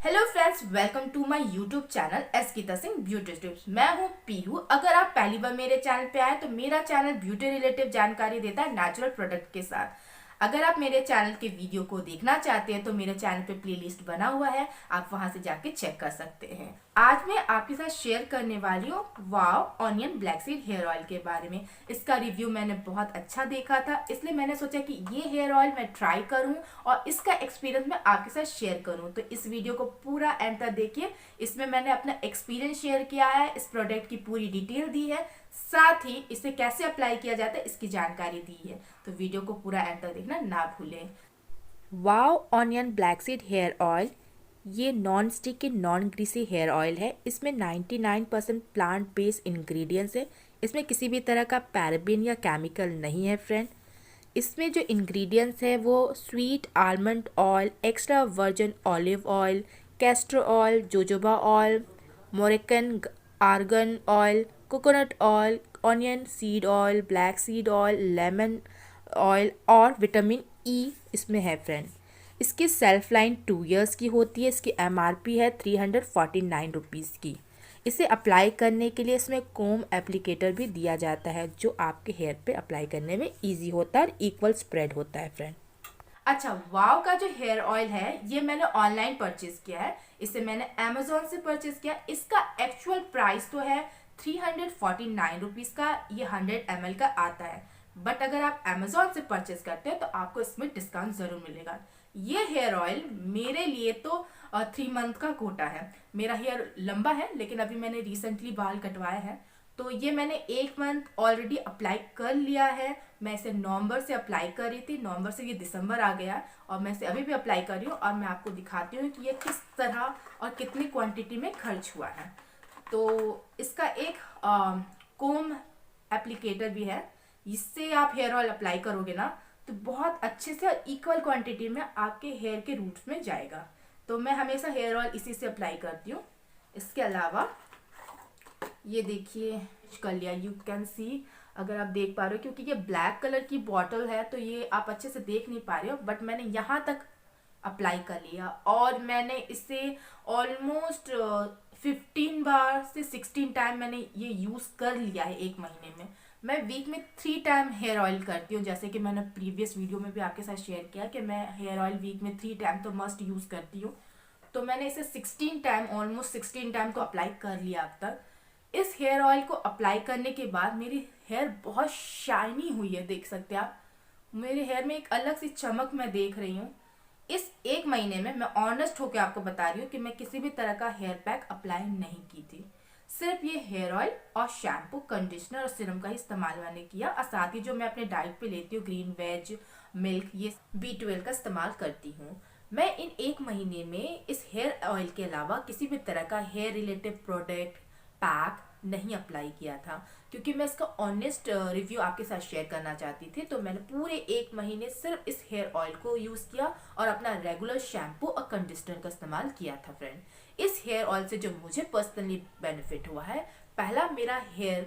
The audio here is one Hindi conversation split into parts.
Hello friends, welcome to my YouTube channel Geeta Singh beauty tips. मैं हूँ पीहू। अगर आप पहली बार मेरे चैनल पे आए तो मेरा चैनल ब्यूटी रिलेटिव जानकारी देता है नेचुरल प्रोडक्ट के साथ। अगर आप मेरे चैनल के वीडियो को देखना चाहते हैं तो मेरे चैनल पे प्लेलिस्ट बना हुआ है, आप वहां से जाके चेक कर सकते हैं। आज मैं आपके साथ शेयर करने वाली हूँ वाव onion black seed hair oil के बारे में। इसका रिव्यू मैंने बहुत अच्छा देखा था, इसलिए मैंने सोचा कि ये हेयर ऑयल मैं ट्राई करूँ और इसका एक्सपीरियंस मैं आपके साथ शेयर करूँ। तो इस वीडियो को पूरा एंड तक देखिए। इसमें मैंने अपना एक्सपीरियंस शेयर किया है, इस प्रोडक्ट की पूरी डिटेल दी है, साथ ही इसे कैसे अप्लाई किया जाता है इसकी जानकारी दी है। तो वीडियो को पूरा एंड तक देखना ना भूलें। वाव onion black seed hair oil ये non sticky non greasy hair oil है। इसमें 99% प्लांट बेस्ड इंग्रेडिएंट्स है। इसमें किसी भी तरह का पैराबेन या केमिकल नहीं है फ्रेंड। इसमें जो इंग्रेडिएंट्स है वो sweet almond oil, extra virgin olive oil, castor oil, jojoba oil, Moroccan argan oil, coconut oil, onion seed oil, black seed oil, lemon oil और विटामिन ई इसमें है फ्रेंड। इसकी सेल्फ लाइन 2 इयर्स की होती है। इसकी एमआरपी है 349 रुपीज़ की। इसे अप्लाई करने के लिए इसमें कोम एप्लीकेटर भी दिया जाता है जो आपके हेयर पे अप्लाई करने में इजी होता है और इक्वल स्प्रेड होता है फ्रेंड। अच्छा, वाव का जो हेयर ऑयल है ये मैंने ऑनलाइन परचेज किया है। इसे मैंने अमेजोन से परचेज किया। इसका एक्चुअल प्राइस तो है 349 रुपीज़ का। ये 100 ml का आता है, बट अगर आप अमेजोन से परचेज करते हैं तो आपको इसमें डिस्काउंट ज़रूर मिलेगा। ये हेयर ऑयल मेरे लिए तो 3 मंथ का कोटा है। मेरा हेयर लंबा है लेकिन अभी मैंने रिसेंटली बाल कटवाए हैं, तो ये मैंने 1 मंथ ऑलरेडी अप्लाई कर लिया है। मैं इसे नवंबर से अप्लाई कर रही थी, नवंबर से ये दिसंबर आ गया और मैं इसे अभी भी अप्लाई कर रही हूँ और मैं आपको दिखाती हूँ कि ये किस तरह और कितनी क्वांटिटी में खर्च हुआ है। तो इसका एक कोम एप्लीकेटर भी है। इससे आप हेयर ऑयल अप्लाई करोगे ना तो बहुत अच्छे से और इक्वल क्वांटिटी में आपके हेयर के रूट्स में जाएगा। तो मैं हमेशा हेयर ऑयल इसी से अप्लाई करती हूँ। इसके अलावा ये देखिए कर लिया, यू कैन सी, अगर आप देख पा रहे हो, क्योंकि ये ब्लैक कलर की बॉटल है तो ये आप अच्छे से देख नहीं पा रहे हो, बट मैंने यहाँ तक अप्लाई कर लिया और मैंने इसे ऑलमोस्ट 15 बार से 16 टाइम मैंने ये यूज़ कर लिया है 1 महीने में। मैं वीक में 3 टाइम हेयर ऑयल करती हूँ, जैसे कि मैंने प्रीवियस वीडियो में भी आपके साथ शेयर किया कि मैं हेयर ऑयल वीक में 3 टाइम तो मस्ट यूज़ करती हूँ। तो मैंने इसे 16 टाइम, ऑलमोस्ट 16 टाइम तो अप्लाई कर लिया अब तक। इस हेयर ऑयल को अप्लाई करने के बाद मेरी हेयर बहुत शाइनी हुई है, देख सकते हैं आप। मेरे हेयर में एक अलग सी चमक मैं देख रही हूँ। इस 1 महीने में मैं ऑनेस्ट होकर आपको बता रही हूँ कि मैं किसी भी तरह का हेयर पैक अप्लाई नहीं की थी। सिर्फ ये हेयर ऑयल और शैम्पू, कंडीशनर और सीरम का ही इस्तेमाल मैंने किया, और साथ ही जो मैं अपने डाइट पे लेती हूँ ग्रीन वेज, मिल्क, ये B12 का इस्तेमाल करती हूँ। मैं इन 1 महीने में इस हेयर ऑयल के अलावा किसी भी तरह का हेयर रिलेटेड प्रोडक्ट पैक नहीं अप्लाई किया था, क्योंकि मैं इसका ऑनेस्ट रिव्यू आपके साथ शेयर करना चाहती थी। तो मैंने पूरे 1 महीने सिर्फ इस हेयर ऑयल को यूज़ किया और अपना रेगुलर शैम्पू और कंडीशनर का इस्तेमाल किया था फ्रेंड। इस हेयर ऑयल से जो मुझे पर्सनली बेनिफिट हुआ है, पहला, मेरा हेयर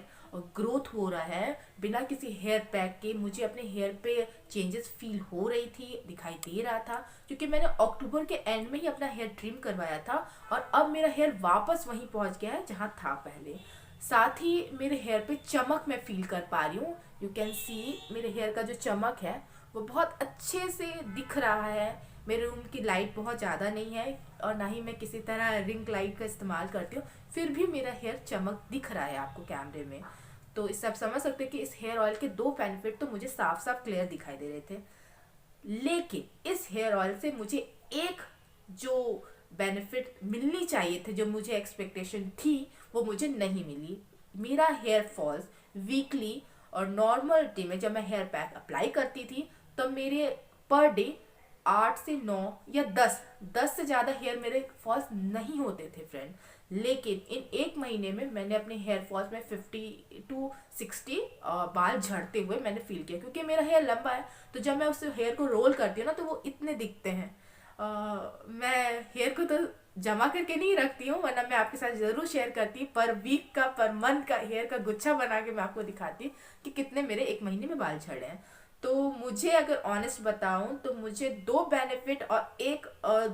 ग्रोथ हो रहा है बिना किसी हेयर पैक के। मुझे अपने हेयर पे चेंजेस फील हो रही थी, दिखाई दे रहा था, क्योंकि मैंने अक्टूबर के एंड में ही अपना हेयर ट्रिम करवाया था और अब मेरा हेयर वापस वहीं पहुंच गया है जहां था पहले। साथ ही मेरे हेयर पे चमक मैं फील कर पा रही हूँ। यू कैन सी, मेरे हेयर का जो चमक है वो बहुत अच्छे से दिख रहा है। मेरे रूम की लाइट बहुत ज़्यादा नहीं है और ना ही मैं किसी तरह रिंग लाइट का इस्तेमाल करती हूँ, फिर भी मेरा हेयर चमक दिख रहा है आपको कैमरे में। तो इससे आप समझ सकते हैं कि इस हेयर ऑयल के 2 बेनिफिट तो मुझे साफ साफ क्लियर दिखाई दे रहे थे। लेकिन इस हेयर ऑयल से मुझे एक जो बेनिफिट मिलनी चाहिए थे, जो मुझे एक्सपेक्टेशन थी, वो मुझे नहीं मिली। मेरा हेयर फॉल्स वीकली और नॉर्मल डे में जब मैं हेयर पैक अप्लाई करती थी तो मेरे पर डे 8 से 9 या 10 से ज़्यादा हेयर मेरे फॉल्स नहीं होते थे फ्रेंड। लेकिन इन 1 महीने में मैंने अपने हेयर फॉल्स में 50 to 60 बाल झड़ते हुए मैंने फील किया, क्योंकि मेरा हेयर लंबा है। तो जब मैं उस हेयर को रोल करती हूँ ना तो वो इतने दिखते हैं। मैं हेयर को तो जमा करके नहीं रखती हूँ, वरना मैं आपके साथ ज़रूर शेयर करती। पर वीक का, पर मंथ का हेयर का गुच्छा बना के मैं आपको दिखाती कि कितने मेरे 1 महीने में बाल झड़े हैं। तो मुझे अगर ऑनेस्ट बताऊं तो मुझे दो बेनिफिट और एक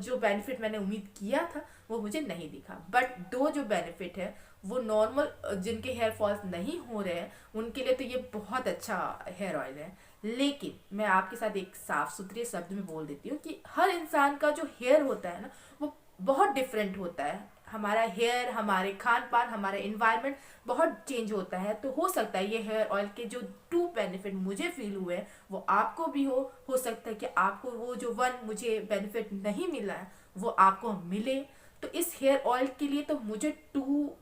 जो बेनिफिट मैंने उम्मीद किया था वो मुझे नहीं दिखा, बट दो जो बेनिफिट है वो नॉर्मल जिनके हेयर फॉल्स नहीं हो रहे हैं उनके लिए तो ये बहुत अच्छा हेयर ऑयल है। लेकिन मैं आपके साथ एक साफ सुथरे शब्द में बोल देती हूँ कि हर इंसान का जो हेयर होता है ना वो बहुत डिफरेंट होता है। हमारा हेयर, हमारे खान पान, हमारा इन्वायरमेंट बहुत चेंज होता है। तो हो सकता है ये हेयर ऑयल के जो टू बेनिफिट मुझे फील हुए वो आपको भी हो सकता है कि आपको वो जो वन मुझे बेनिफिट नहीं मिला है वो आपको मिले। तो इस हेयर ऑयल के लिए तो मुझे टू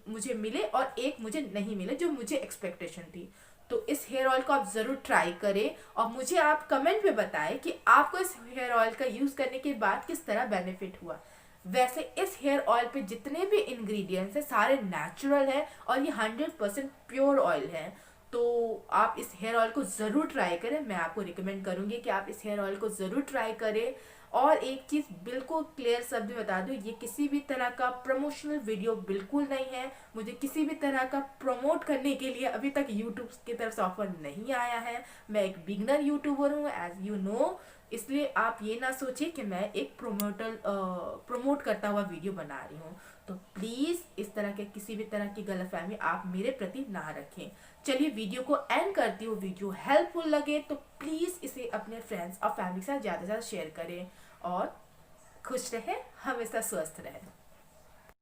मुझे मिले और एक मुझे नहीं मिले जो मुझे एक्सपेक्टेशन थी। तो इस हेयर ऑयल को आप ज़रूर ट्राई करें और मुझे आप कमेंट में बताएं कि आपको इस हेयर ऑयल का यूज़ करने के बाद किस तरह बेनिफिट हुआ। वैसे इस हेयर ऑयल पे जितने भी इंग्रेडिएंट्स हैं सारे नेचुरल है और ये 100% प्योर ऑयल है। तो आप इस हेयर ऑयल को ज़रूर ट्राई करें, मैं आपको रिकमेंड करूंगी कि आप इस हेयर ऑयल को ज़रूर ट्राई करें। और एक चीज़ बिल्कुल क्लियर शब्द में बता दूं, ये किसी भी तरह का प्रमोशनल वीडियो बिल्कुल नहीं है। मुझे किसी भी तरह का प्रमोट करने के लिए अभी तक यूट्यूब की तरफ से ऑफर नहीं आया है। मैं एक बिगनर यूट्यूबर हूँ एज यू नो, इसलिए आप ये ना सोचिए कि मैं एक प्रमोट करता हुआ वीडियो बना रही हूँ। तो प्लीज़ इस तरह के किसी भी तरह की गलतफहमी आप मेरे प्रति ना रखें। चलिए वीडियो को एंड करती हूँ। वीडियो हेल्पफुल लगे तो प्लीज़ इसे अपने फ्रेंड्स और फैमिली के साथ ज़्यादा से ज़्यादा शेयर करें और खुश रहें, हमेशा स्वस्थ रहें।